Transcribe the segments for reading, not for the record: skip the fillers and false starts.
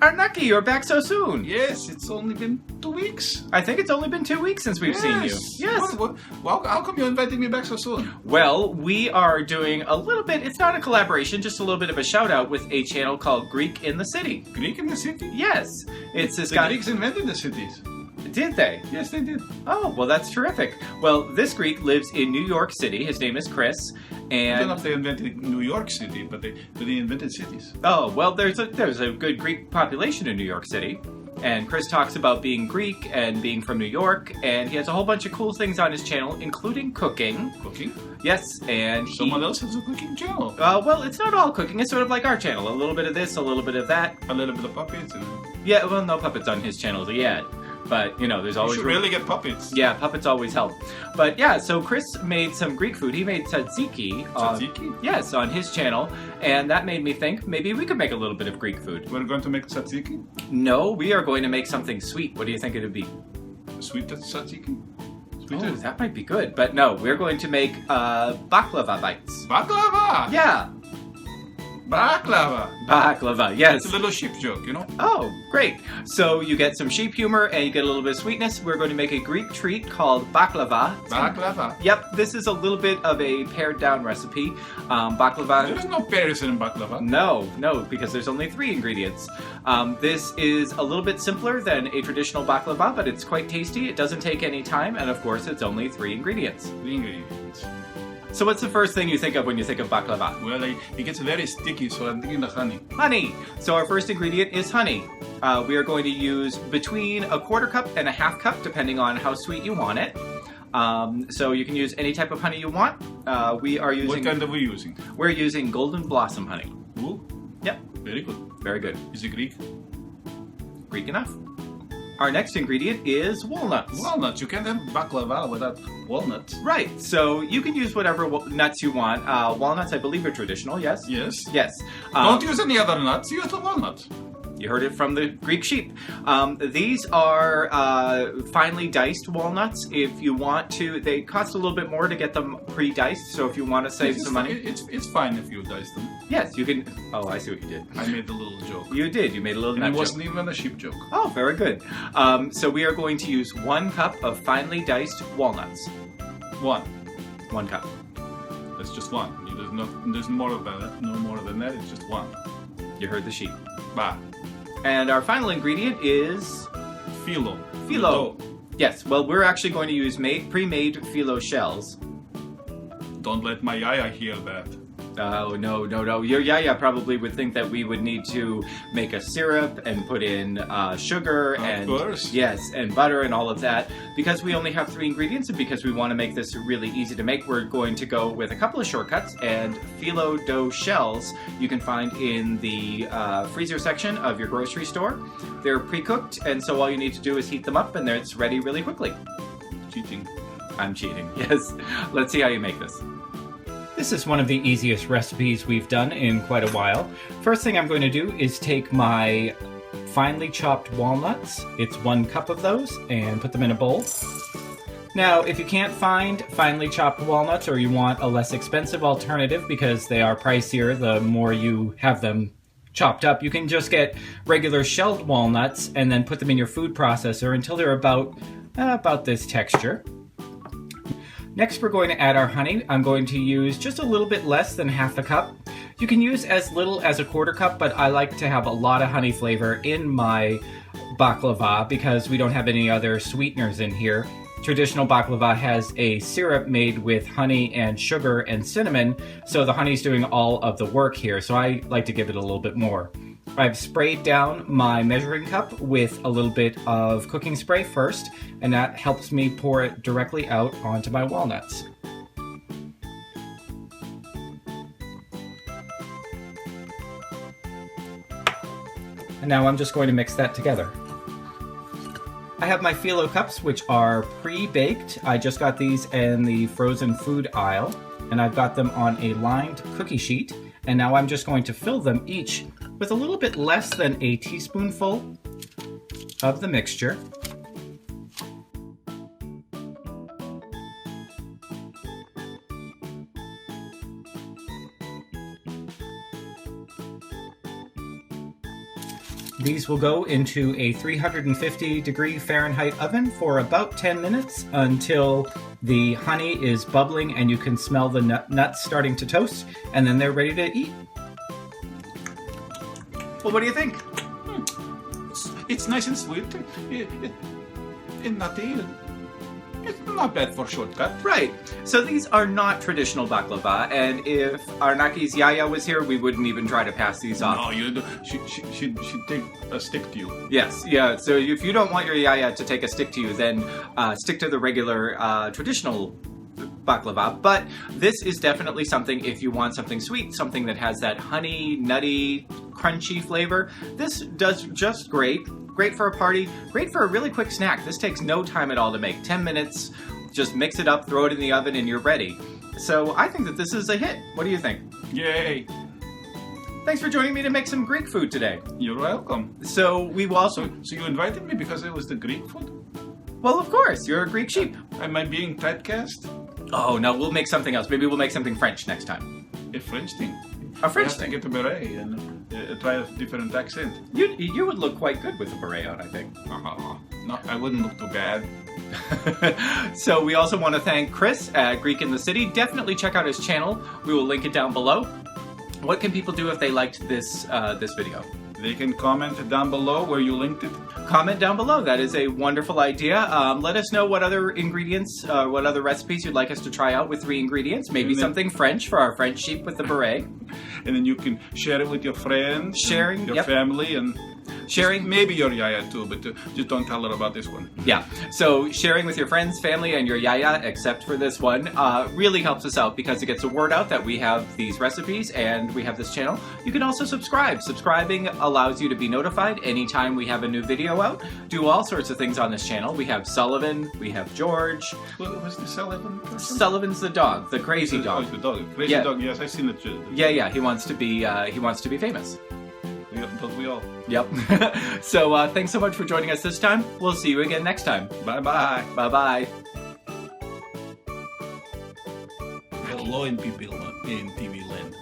Arnaki, you're back so soon. Yes, it's only been 2 weeks. I think it's only been 2 weeks since we've seen you. Yes. Well, how come you invited me back so soon? Well, we are doing a little bit, it's not a collaboration, just a little bit of a shout out with a channel called Greek in the City. Greek in the City? Yes. It's this The guy. Greeks invented the cities. Did they? Yes, they did. Oh, well, that's terrific. Well, this Greek lives in New York City. His name is Chris. I don't know And if they invented New York City, but they invented cities. oh, well, there's a good Greek population in New York City. And Chris talks about being Greek and being from New York, and he has a whole bunch of cool things on his channel, including cooking. Cooking? Yes, and Someone else has a cooking channel. well, it's not all cooking. It's sort of like our channel. A little bit of this, a little bit of that. A little bit of puppets. And Yeah, well, no puppets on his channel yet. But, you know, there's you always... should really get puppets. Yeah, puppets always help. But yeah, so Chris made some Greek food. He made tzatziki. Tzatziki? Yes, on his channel. And that made me think maybe we could make a little bit of Greek food. We're going to make tzatziki? No, we are going to make something sweet. What do you think it would be? Sweet tzatziki? Sweet Oh, that might be good. But no, we're going to make baklava bites. Baklava! Yeah, Baklava! baklava, yes. It's a little sheep joke, you know? Oh, great. So you get some sheep humor and you get a little bit of sweetness. We're going to make a Greek treat called baklava. Baklava. Yep, this is a little bit of a pared down recipe. Baklava... There's no pears in baklava. No, because there's only 3 ingredients. This is a little bit simpler than a traditional baklava, but it's quite tasty. It doesn't take any time, and of course, it's only 3 ingredients. 3 ingredients. So what's the first thing you think of when you think of baklava? Well, it gets very sticky, so I'm thinking of honey. Honey. So our first ingredient is honey. We are going to use between a 1/4 cup and a 1/2 cup, depending on how sweet you want it. So you can use any type of honey you want. We are using... What kind are we using? We're using golden blossom honey. Ooh, Yep, very good. very good. Is it Greek? Greek enough. Our next ingredient is walnuts. Walnuts. You can't have baklava without walnuts. Right, so you can use whatever nuts you want. Walnuts, I believe, are traditional, yes? Yes. Yes. Don't use any other nuts. Use the walnuts. You heard it from the Greek sheep. These are finely diced walnuts. If you want to, they cost a little bit more to get them pre-diced, so if you want to save some money... It's fine if you dice them. Yes, you can... Oh, I see what you did. I made a little joke. You did, you made a little And nut it joke. wasn't even a sheep joke. Oh, very good. So we are going to use 1 cup of finely diced walnuts. 1. 1 cup. That's just 1. There's more of that. No more than that. It's just 1. You heard the sheep. Bah. And our final ingredient is... Phylo. Phylo. Yes, well, we're actually going to use pre-made phylo shells. Don't let my Yaya hear that. Oh, no. Your Yaya probably would think that we would need to make a syrup and put in sugar and... Of course. Yes, and butter and all of that. Because we only have 3 ingredients and because we want to make this really easy to make, we're going to go with a couple of shortcuts. And phyllo dough shells you can find in the freezer section of your grocery store. They're pre-cooked, and so all you need to do is heat them up and it's ready really quickly. Cheating. I'm cheating, yes. Let's see how you make this. This is one of the easiest recipes we've done in quite a while. First thing I'm going to do is take my finely chopped walnuts, it's 1 cup of those, and put them in a bowl. Now, if you can't find finely chopped walnuts or you want a less expensive alternative because they are pricier the more you have them chopped up, you can just get regular shelled walnuts and then put them in your food processor until they're about this texture. Next, we're going to add our honey. I'm going to use just a little bit less than 1/2 a cup. You can use as little as a 1/4 cup, but I like to have a lot of honey flavor in my baklava because we don't have any other sweeteners in here. Traditional baklava has a syrup made with honey and sugar and cinnamon, so the honey's doing all of the work here, so I like to give it a little bit more. I've sprayed down my measuring cup with a little bit of cooking spray first, and that helps me pour it directly out onto my walnuts. And now I'm just going to mix that together. I have my phyllo cups, which are pre-baked. I just got these in the frozen food aisle, and I've got them on a lined cookie sheet. And now I'm just going to fill them each with a little bit less than a teaspoonful of the mixture. These will go into a 350 degree Fahrenheit oven for about 10 minutes until the honey is bubbling and you can smell the nuts starting to toast, and then they're ready to eat. Well, what do you think? It's nice and sweet. And nutty. It's not bad for shortcut. Right. So these are not traditional baklava, and if Arnaki's Yaya was here, we wouldn't even try to pass these off. No, you do. She'd take a stick to you. Yes, yeah. So if you don't want your Yaya to take a stick to you, then stick to the regular traditional baklava. But this is definitely something if you want something sweet, something that has that honey, nutty, crunchy flavor. This does just great. Great for a party, great for a really quick snack. This takes no time at all to make. 10 minutes, just mix it up, throw it in the oven, and you're ready. So I think that this is a hit. What do you think? Yay! Thanks for joining me to make some Greek food today. You're welcome. So we will also... So you invited me because it was the Greek food? Well, of course, you're a Greek sheep. Am I being typecast? Oh, no, we'll make something else. Maybe we'll make something French next time. A French thing. A French I have thing. to get a beret and try a different accent. You would look quite good with a beret on, I think. No, I wouldn't look too bad. So we also want to thank Chris at Greek in the City. Definitely check out his channel. We will link it down below. What can people do if they liked this video? They can comment down below where you linked it. Comment down below. That is a wonderful idea. Let us know what other ingredients, what other recipes you'd like us to try out with 3 ingredients. Maybe something French for our French sheep with the beret. And then you can share it with your friends, sharing, your family, and sharing. Maybe your Yaya too, but just don't tell her about this one. Yeah, so sharing with your friends, family, and your Yaya, except for this one, really helps us out because it gets the word out that we have these recipes and we have this channel. You can also subscribe. Subscribing allows you to be notified anytime we have a new video out. Do all sorts of things on this channel. We have Sullivan, we have George. What was the Sullivan person? Sullivan's the dog, the crazy dog. Oh, the dog. Crazy dog, yes, I've seen it. Yeah, he wants to be famous. Don't we all? Yep. So thanks so much for joining us this time. We'll see you again next time. Bye-bye. Bye-bye. Hello in TV land.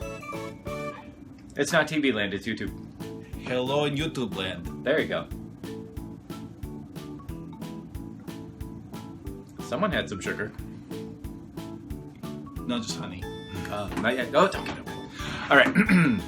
It's not TV land, it's YouTube. Hello in YouTube land. There you go. Someone had some sugar. No, just honey. Not yet. Oh, don't get it. All right.